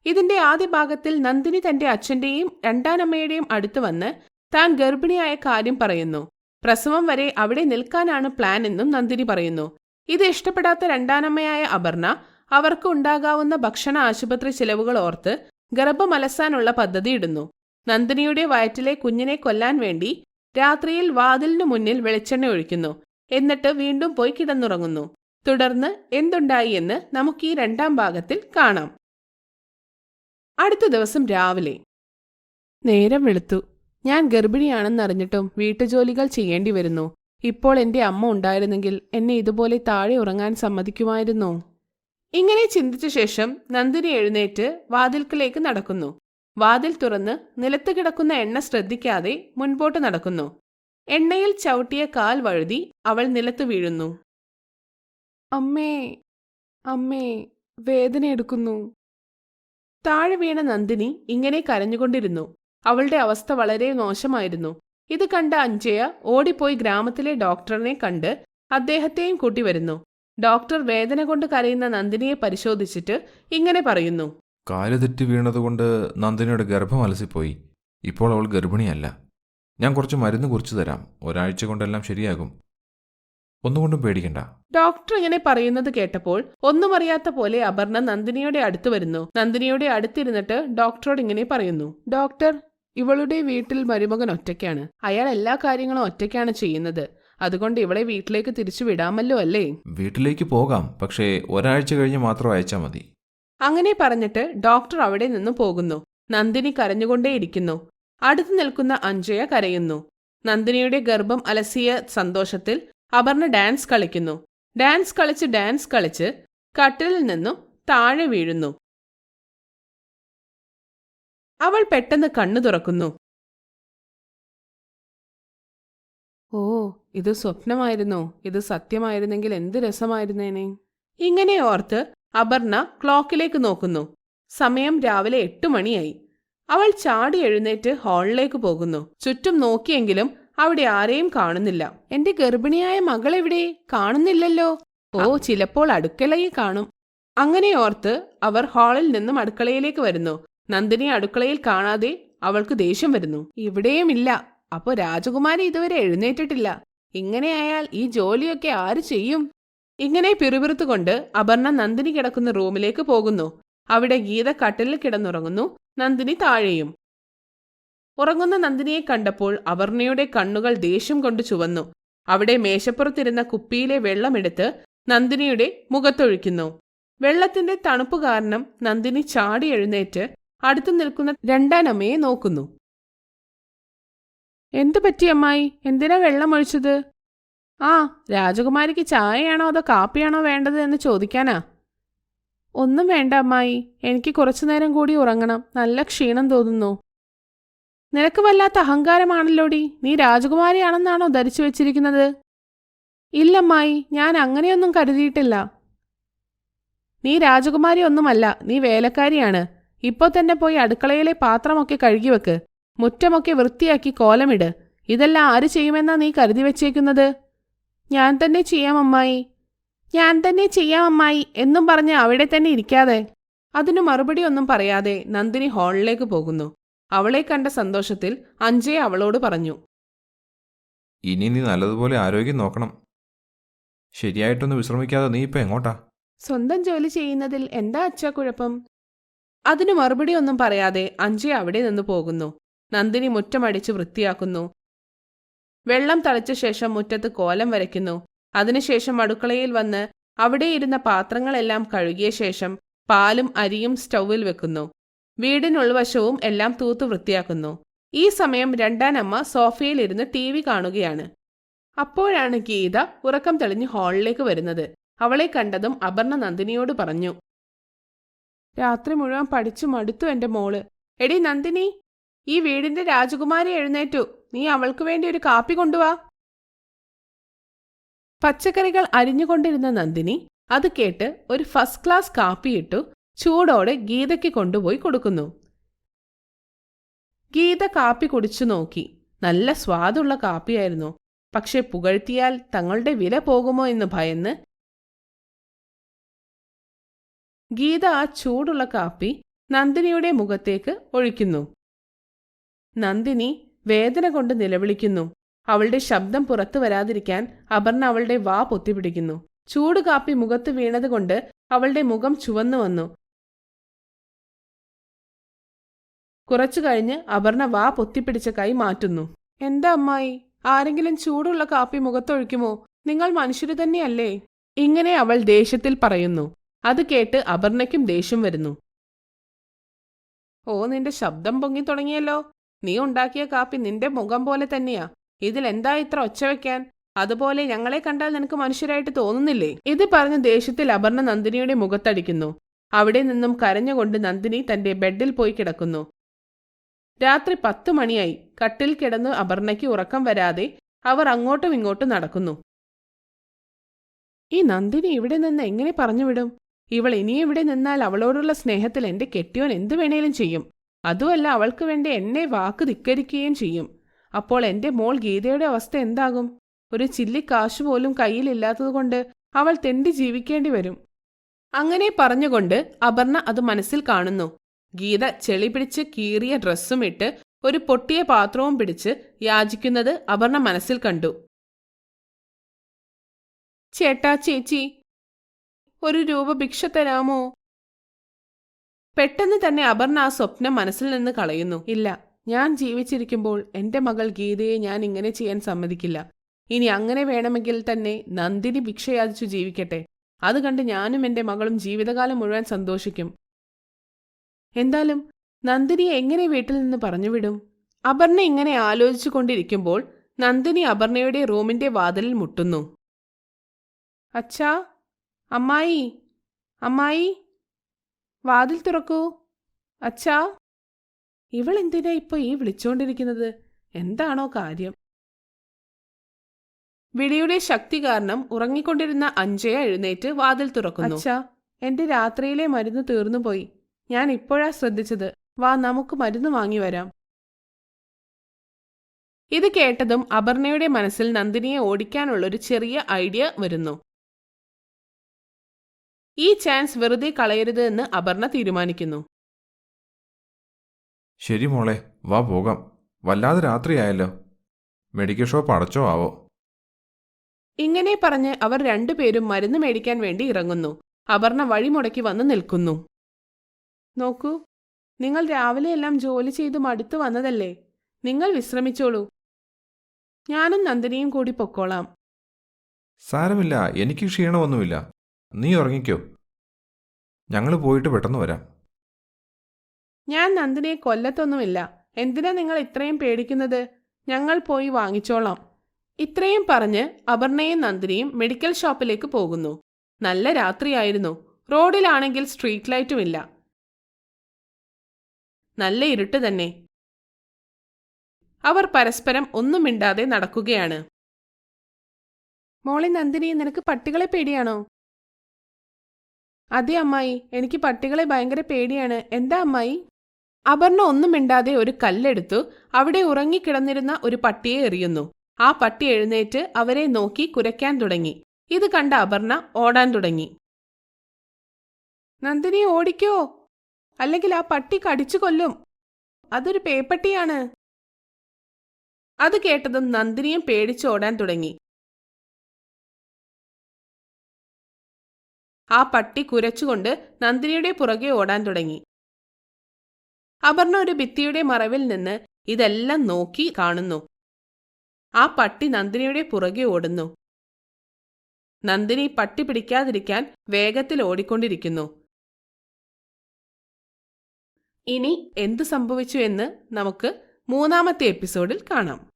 ഇതിന്റെ ആദ്യ ഭാഗത്തിൽ നന്ദിനി തന്റെ അച്ഛന്റെയും രണ്ടാനമ്മയുടെയും അടുത്ത് വന്ന് താൻ ഗർഭിണിയായ കാര്യം പറയുന്നു. പ്രസവം വരെ അവിടെ നിൽക്കാനാണ് പ്ലാൻ എന്നും നന്ദിനി പറയുന്നു. ഇത് ഇഷ്ടപ്പെടാത്ത രണ്ടാനമ്മയായ അപർണ അവർക്ക് ഉണ്ടാകാവുന്ന ഭക്ഷണ ആശുപത്രി ചിലവുകൾ ഓർത്ത് ഗർഭമലസാനുള്ള പദ്ധതി ഇടുന്നു. നന്ദിനിയുടെ വയറ്റിലെ കുഞ്ഞിനെ കൊല്ലാൻ വേണ്ടി രാത്രിയിൽ വാതിലിനു മുന്നിൽ വെളിച്ചെണ്ണ ഒഴിക്കുന്നു. എന്നിട്ട് വീണ്ടും പോയി കിടന്നുറങ്ങുന്നു. തുടർന്ന് എന്തുണ്ടായി എന്ന് നമുക്ക് ഈ രണ്ടാം ഭാഗത്തിൽ കാണാം. അടുത്ത ദിവസം രാവിലെ. നേരം വെളുത്തു. ഞാൻ ഗർഭിണിയാണെന്നറിഞ്ഞിട്ടും വീട്ടുജോലികൾ ചെയ്യേണ്ടി വരുന്നു. ഇപ്പോൾ എന്റെ അമ്മ ഉണ്ടായിരുന്നെങ്കിൽ എന്നെ ഇതുപോലെ താഴെ ഉറങ്ങാൻ സമ്മതിക്കുമായിരുന്നോ? ഇങ്ങനെ ചിന്തിച്ച ശേഷം നന്ദിനി എഴുന്നേറ്റ് വാതിൽക്കലേക്ക് നടക്കുന്നു. വാതിൽ തുറന്ന് നിലത്ത് കിടക്കുന്ന എണ്ണ ശ്രദ്ധിക്കാതെ മുൻപോട്ട് നടക്കുന്നു. എണ്ണയിൽ ചവിട്ടിയ കാൽ വഴുതി അവൾ നിലത്ത് വീഴുന്നു. അമ്മേ, അമ്മേ, വേദനയെടുക്കുന്നു. താഴെ വീണ നന്ദിനി ഇങ്ങനെ കരഞ്ഞുകൊണ്ടിരുന്നു. അവളുടെ അവസ്ഥ വളരെ മോശമായിരുന്നു. ഇത് കണ്ട അഞ്ജയ ഓടിപ്പോയി ഗ്രാമത്തിലെ ഡോക്ടറിനെ കണ്ട് അദ്ദേഹത്തെയും കൂട്ടി വരുന്നു. ഡോക്ടർ വേദന കൊണ്ട് കരയുന്ന നന്ദിനിയെ പരിശോധിച്ചിട്ട് ഇങ്ങനെ പറയുന്നു. കാല് തെറ്റി വീണതുകൊണ്ട് നന്ദിനിയുടെ ഗർഭം അലസിപ്പോയി. ഇപ്പോൾ അവൾ ഗർഭിണിയല്ല. ഞാൻ കുറച്ച് മരുന്ന് കുറിച്ചു തരാം. ഒരാഴ്ച കൊണ്ടെല്ലാം ശരിയാകും. ഒന്നുകൊണ്ടും പേടിക്കണ്ട. ഡോക്ടർ ഇങ്ങനെ പറയുന്നത് കേട്ടപ്പോൾ ഒന്നും അറിയാത്ത പോലെ അപർണ നന്ദിനിയുടെ അടുത്ത് വരുന്നു. നന്ദിനിയുടെ അടുത്തിരുന്നിട്ട് ഡോക്ടറോട് ഇങ്ങനെ പറയുന്നു. ഡോക്ടർ, ഇവളുടെ വീട്ടിൽ മരുമകൻ ഒറ്റയ്ക്കാണ്. അയാൾ എല്ലാ കാര്യങ്ങളും ഒറ്റയ്ക്കാണ് ചെയ്യുന്നത്. അതുകൊണ്ട് ഇവളെ വീട്ടിലേക്ക് തിരിച്ചു വിടാമല്ലോ അല്ലേ? വീട്ടിലേക്ക് പോകാം, പക്ഷേ ഒരാഴ്ച കഴിഞ്ഞ് മാത്രം അയച്ചാൽ മതി. അങ്ങനെ പറഞ്ഞിട്ട് ഡോക്ടർ അവിടെ നിന്ന് പോകുന്നു. നന്ദിനി കരഞ്ഞുകൊണ്ടേയിരിക്കുന്നു. അടുത്ത് നിൽക്കുന്ന അഞ്ജയ കരയുന്നു. നന്ദിനിയുടെ ഗർഭം അലസിയ സന്തോഷത്തിൽ അപർണ ഡാൻസ് കളിക്കുന്നു. ഡാൻസ് കളിച്ച് കട്ടിലിൽ നിന്നും താഴെ വീഴുന്നു. അവൾ പെട്ടെന്ന് കണ്ണു തുറക്കുന്നു. ഓ, ഇത് സ്വപ്നമായിരുന്നോ? ഇത് സത്യമായിരുന്നെങ്കിൽ എന്ത് രസമായിരുന്നേനെ. ഇങ്ങനെ ഓർത്ത് അപർണ ക്ലോക്കിലേക്ക് നോക്കുന്നു. സമയം രാവിലെ 8 മണിയായി. അവൾ ചാടി എഴുന്നേറ്റ് ഹാളിലേക്ക് പോകുന്നു. ചുറ്റും നോക്കിയെങ്കിലും അവിടെ ആരെയും കാണുന്നില്ല. എന്റെ ഗർഭിണിയായ മകളെവിടെ? കാണുന്നില്ലല്ലോ. ഓ, ചിലപ്പോൾ അടുക്കളയിൽ കാണും. അങ്ങനെ ഓർത്ത് അവർ ഹാളിൽ നിന്നും അടുക്കളയിലേക്ക് വരുന്നു. നന്ദിനി അടുക്കളയിൽ കാണാതെ അവൾക്ക് ദേഷ്യം വരുന്നു. ഇവിടെയുമില്ല. അപ്പോ രാജകുമാരി ഇതുവരെ എഴുന്നേറ്റിട്ടില്ല. ഇങ്ങനെയായാൽ ഈ ജോലിയൊക്കെ ആര് ചെയ്യും? ഇങ്ങനെ പിറുപിറുത്തുകൊണ്ട് അപർണ നന്ദിനി കിടക്കുന്ന റൂമിലേക്ക് പോകുന്നു. അവിടെ ഗീത കട്ടിലിൽ കിടന്നുറങ്ങുന്നു. നന്ദിനി താഴെയും. ഉറങ്ങുന്ന നന്ദിനിയെ കണ്ടപ്പോൾ അപർണയുടെ കണ്ണുകൾ ദേഷ്യം കൊണ്ട് ചുവന്നു. അവിടെ മേശപ്പുറത്തിരുന്ന കുപ്പിയിലെ വെള്ളമെടുത്ത് നന്ദിനിയുടെ മുഖത്തൊഴിക്കുന്നു. വെള്ളത്തിന്റെ തണുപ്പ് കാരണം നന്ദിനി ചാടി എഴുന്നേറ്റ് അടുത്തു നിൽക്കുന്ന രണ്ടാനമ്മയെ നോക്കുന്നു. എന്തു പറ്റി അമ്മായി? എന്തിനാ വെള്ളമൊഴിച്ചത്? ആ, രാജകുമാരിക്ക് ചായയാണോ അതോ കാപ്പിയാണോ വേണ്ടത് എന്ന് ചോദിക്കാനാ. ഒന്നും വേണ്ട അമ്മായി, എനിക്ക് കുറച്ചുനേരം കൂടി ഉറങ്ങണം. നല്ല ക്ഷീണം തോന്നുന്നു. നിനക്ക് വല്ലാത്ത അഹങ്കാരമാണല്ലോടി. നീ രാജകുമാരിയാണെന്നാണോ ധരിച്ചു വെച്ചിരിക്കുന്നത്? ഇല്ലമ്മായി, ഞാൻ അങ്ങനെയൊന്നും കരുതിയിട്ടില്ല. നീ രാജകുമാരി ഒന്നുമല്ല, നീ വേലക്കാരിയാണ്. ഇപ്പോൾ തന്നെ പോയി അടുക്കളയിലെ പാത്രമൊക്കെ കഴുകി വെക്ക്. മുറ്റമൊക്കെ വൃത്തിയാക്കി കോലമിട്. ഇതെല്ലാം ആര് ചെയ്യുമെന്നാ നീ കരുതി വെച്ചേക്കുന്നത്? ഞാൻ തന്നെ ചെയ്യാം അമ്മായി എന്നും പറഞ്ഞ് അവിടെ തന്നെ ഇരിക്കാതെ. അതിനു മറുപടി ഒന്നും പറയാതെ നന്ദിനി ഹാളിലേക്ക് പോകുന്നു. അവളെ കണ്ട സന്തോഷത്തിൽ അഞ്ജയ അവളോട് പറഞ്ഞു. ഇനി നീ നല്ലതുപോലെ ആരോഗ്യം നോക്കണം. ശരിയായിട്ടൊന്ന് വിശ്രമിക്കാതെ നീ ഇപ്പൊ എങ്ങോട്ടാ? സ്വന്തം ജോലി ചെയ്യുന്നതിൽ എന്താ അച്ഛാ കുഴപ്പം? അതിനു മറുപടി ഒന്നും പറയാതെ അഞ്ജയ അവിടെ നിന്ന് പോകുന്നു. നന്ദിനി മുറ്റമടിച്ച് വൃത്തിയാക്കുന്നു. വെള്ളം തളിച്ച ശേഷം മുറ്റത്ത് കോലം വരയ്ക്കുന്നു. അതിനുശേഷം അടുക്കളയിൽ വന്ന് അവിടെ ഇരുന്ന പാത്രങ്ങളെല്ലാം കഴുകിയ ശേഷം പാലും അരിയും സ്റ്റൗവിൽ വെക്കുന്നു. വീടിനുൾവശവും എല്ലാം തൂത്ത് വൃത്തിയാക്കുന്നു. ഈ സമയം രണ്ടാനമ്മ സോഫയിലിരുന്ന് TV കാണുകയാണ്. അപ്പോഴാണ് ഗീത ഉറക്കം തെളിഞ്ഞ് ഹാളിലേക്ക് വരുന്നത്. അവളെ കണ്ടതും അപർണ നന്ദിനിയോട് പറഞ്ഞു. രാത്രി മുഴുവൻ പഠിച്ചു മടുത്തു എന്റെ മോള്. എടി നന്ദിനി, ഈ വീടിന്റെ രാജകുമാരി എഴുന്നേറ്റു. നീ അവൾക്ക് വേണ്ടി ഒരു കാപ്പി കൊണ്ടുവാ. പച്ചക്കറികൾ അരിഞ്ഞുകൊണ്ടിരുന്ന നന്ദിനി അത് കേട്ട് ഒരു ഫസ്റ്റ് ക്ലാസ് കാപ്പിയിട്ടു ചൂടോടെ ഗീതയ്ക്ക് കൊണ്ടുപോയി കൊടുക്കുന്നു. ഗീത കാപ്പി കുടിച്ചു നോക്കി. നല്ല സ്വാദുള്ള കാപ്പിയായിരുന്നു. പക്ഷെ പുകഴ്ത്തിയാൽ തങ്ങളുടെ വില പോകുമോ എന്ന് ഭയന്ന് ഗീത ആ ചൂടുള്ള കാപ്പി നന്ദിനിയുടെ മുഖത്തേക്ക് ഒഴിക്കുന്നു. നന്ദിനി വേദന കൊണ്ട് നിലവിളിക്കുന്നു. അവളുടെ ശബ്ദം പുറത്തു വരാതിരിക്കാൻ അപർണ അവളുടെ വാ പൊത്തിപ്പിടിക്കുന്നു. ചൂട് കാപ്പി മുഖത്ത് വീണതുകൊണ്ട് അവളുടെ മുഖം ചുവന്നു വന്നു. കുറച്ചു കഴിഞ്ഞ് അപർണ വാ പൊത്തിപ്പിടിച്ച കൈ മാറ്റുന്നു. എന്താ അമ്മായി, ആരെങ്കിലും ചൂടുള്ള കാപ്പി മുഖത്തൊഴിക്കുമോ? നിങ്ങൾ മനുഷ്യര് തന്നെയല്ലേ? ഇങ്ങനെ അവൾ ദേഷ്യത്തിൽ പറയുന്നു. അത് കേട്ട് അപർണയ്ക്കും ദേഷ്യം വരുന്നു. ഓ, നിന്റെ ശബ്ദം പൊങ്ങി തുടങ്ങിയല്ലോ. നീ ഉണ്ടാക്കിയ കാപ്പി നിന്റെ മുഖം പോലെ തന്നെയാ. ഇതിലെന്താ ഇത്ര ഒച്ച വെക്കാൻ? അതുപോലെ ഞങ്ങളെ കണ്ടാൽ നിനക്ക് മനുഷ്യരായിട്ട് തോന്നുന്നില്ലേ? ഇത് പറഞ്ഞ ദേഷ്യത്തിൽ അപർണ നന്ദിനിയുടെ മുഖത്തടിക്കുന്നു. അവിടെ നിന്നും കരഞ്ഞുകൊണ്ട് നന്ദിനി തന്റെ ബെഡിൽ പോയി കിടക്കുന്നു. രാത്രി 10 മണിയായി. കട്ടിൽ കിടന്ന് അപർണയ്ക്ക് ഉറക്കം വരാതെ അവർ അങ്ങോട്ടും ഇങ്ങോട്ടും നടക്കുന്നു. ഈ നന്ദിനി ഇവിടെ നിന്ന് എങ്ങനെ പറഞ്ഞുവിടും? ഇവൾ ഇനി ഇവിടെ നിന്നാൽ അവളോടുള്ള സ്നേഹത്തിൽ എന്റെ കെട്ടിയോൻ എന്തു വേണേലും ചെയ്യും. അതുമല്ല, അവൾക്ക് വേണ്ടി എന്നെ വാക്ക് ധിക്കരിക്കുകയും ചെയ്യും. അപ്പോൾ എന്റെ മോൾ ഗീതയുടെ അവസ്ഥ എന്താകും? ഒരു ചില്ലി കാശ് പോലും കയ്യിലില്ലാത്തതുകൊണ്ട് അവൾ തെണ്ടി ജീവിക്കേണ്ടി വരും. അങ്ങനെ പറഞ്ഞുകൊണ്ട് അപർണ അത് മനസ്സിൽ കാണുന്നു. ഗീത ചെളി പിടിച്ച് കീറിയ ഡ്രസ്സും ഇട്ട് ഒരു പൊട്ടിയ പാത്രവും പിടിച്ച് യാചിക്കുന്നത് അപർണ മനസ്സിൽ കണ്ടു. ചേട്ടാ, ചേച്ചി, 1 രൂപ ഭിക്ഷ തരാമോ? പെട്ടെന്ന് തന്നെ അപർണ ആ സ്വപ്നം മനസ്സിൽ നിന്ന് കളയുന്നു. ഇല്ല, ഞാൻ ജീവിച്ചിരിക്കുമ്പോൾ എന്റെ മകൾ ഗീതയെ ഞാൻ ഇങ്ങനെ ചെയ്യാൻ സമ്മതിക്കില്ല. ഇനി അങ്ങനെ വേണമെങ്കിൽ തന്നെ നന്ദിനി ഭിക്ഷയാചിച്ചു ജീവിക്കട്ടെ. അത് കണ്ട് ഞാനും എന്റെ മകളും ജീവിതകാലം മുഴുവൻ സന്തോഷിക്കും. എന്തായാലും നന്ദിനിയെ എങ്ങനെ വീട്ടിൽ നിന്ന് പറഞ്ഞുവിടും? അപർണ ഇങ്ങനെ ആലോചിച്ചു കൊണ്ടിരിക്കുമ്പോൾ നന്ദിനി അപർണയുടെ റൂമിന്റെ വാതിലിൽ മുട്ടുന്നു. അച്ഛാ, അമ്മായി, അമ്മായി, വാതിൽ തുറക്കൂ. അച്ഛാ. ഇവളെന്തിനാ ഇപ്പൊ ഈ വിളിച്ചോണ്ടിരിക്കുന്നത്? എന്താണോ കാര്യം? വിളിയുടെ ശക്തി കാരണം ഉറങ്ങിക്കൊണ്ടിരുന്ന അഞ്ജയ എഴുന്നേറ്റ് വാതിൽ തുറക്കുന്നു. അച്ഛാ, എന്റെ രാത്രിയിലെ മരുന്ന് തീർന്നുപോയി. ഞാൻ ഇപ്പോഴാ ശ്രദ്ധിച്ചത്. വാ, നമുക്ക് മരുന്ന് വാങ്ങി വരാം. ഇത് കേട്ടതും അപർണയുടെ മനസ്സിൽ നന്ദിനിയെ ഓടിക്കാനുള്ളൊരു ചെറിയ ഐഡിയ വരുന്നു. ഈ ചാൻസ് വെറുതെ കളയരുത് എന്ന് അപർണ തീരുമാനിക്കുന്നു. ശരി മോളെ, വാ പോകാം. വല്ലാതെ രാത്രിയായല്ലോ. മെഡിക്കൽ ഷോപ്പ് അടച്ചോ ആവോ? ഇങ്ങനെ പറഞ്ഞ് അവർ രണ്ടുപേരും മരുന്ന് മേടിക്കാൻ വേണ്ടി ഇറങ്ങുന്നു. അപർണ വഴിമുടക്കി വന്ന് നിൽക്കുന്നു. നോക്കൂ, നിങ്ങൾ രാവിലെയെല്ലാം ജോലി ചെയ്ത് മടുത്തു വന്നതല്ലേ? നിങ്ങൾ വിശ്രമിച്ചോളൂ. ഞാനും നന്ദിനിയും കൂടി പൊക്കോളാം. സാരമില്ല, എനിക്ക് ക്ഷീണമൊന്നുമില്ല. നീ ഉറങ്ങിക്കോ. ഞങ്ങൾ പോയിട്ട് പെട്ടെന്ന് വരാം. ഞാൻ നന്ദിനിയെ കൊല്ലത്തൊന്നുമില്ല. എന്തിനാ നിങ്ങൾ ഇത്രയും പേടിക്കുന്നത്? ഞങ്ങൾ പോയി വാങ്ങിച്ചോളാം. ഇത്രയും പറഞ്ഞ് അപർണയും നന്ദിനിയും മെഡിക്കൽ ഷോപ്പിലേക്ക് പോകുന്നു. നല്ല രാത്രിയായിരുന്നു. റോഡിലാണെങ്കിൽ സ്ട്രീറ്റ് ലൈറ്റുമില്ല. നല്ല ഇരുട്ട് തന്നെ. അവർ പരസ്പരം ഒന്നും മിണ്ടാതെ നടക്കുകയാണ്. മോളെ നന്ദിനി, നിനക്ക് പട്ടികളെ പേടിയാണോ? അതെ അമ്മായി, എനിക്ക് പട്ടികളെ ഭയങ്കര പേടിയാണ്. എന്താ അമ്മായി? അപർണ ഒന്നും മിണ്ടാതെ ഒരു കല്ലെടുത്തു അവിടെ ഉറങ്ങിക്കിടന്നിരുന്ന ഒരു പട്ടിയെ എറിയുന്നു. ആ പട്ടി എഴുന്നേറ്റ് അവരെ നോക്കി കുരയ്ക്കാൻ തുടങ്ങി. ഇത് കണ്ട അപർണ ഓടാൻ തുടങ്ങി. നന്ദിനി, ഓടിക്കോ, അല്ലെങ്കിൽ ആ പട്ടി കടിച്ചു കൊല്ലും. അതൊരു പേപ്പട്ടിയാണ്. അത് കേട്ടതും നന്ദിനിയും പേടിച്ചോടാൻ തുടങ്ങി. ആ പട്ടി കുരച്ചുകൊണ്ട് നന്ദിനിയുടെ പുറകെ ഓടാൻ തുടങ്ങി. അപർണ ഒരു ഭിത്തിയുടെ മറവിൽ നിന്ന് ഇതെല്ലാം നോക്കി കാണുന്നു. ആ പട്ടി നന്ദിനിയുടെ പുറകെ ഓടുന്നു. നന്ദിനി പട്ടി പിടിക്കാതിരിക്കാൻ വേഗത്തിൽ ഓടിക്കൊണ്ടിരിക്കുന്നു. ഇനി എന്തു സംഭവിച്ചു എന്ന് നമുക്ക് 3-ാമത്തെ എപ്പിസോഡിൽ കാണാം.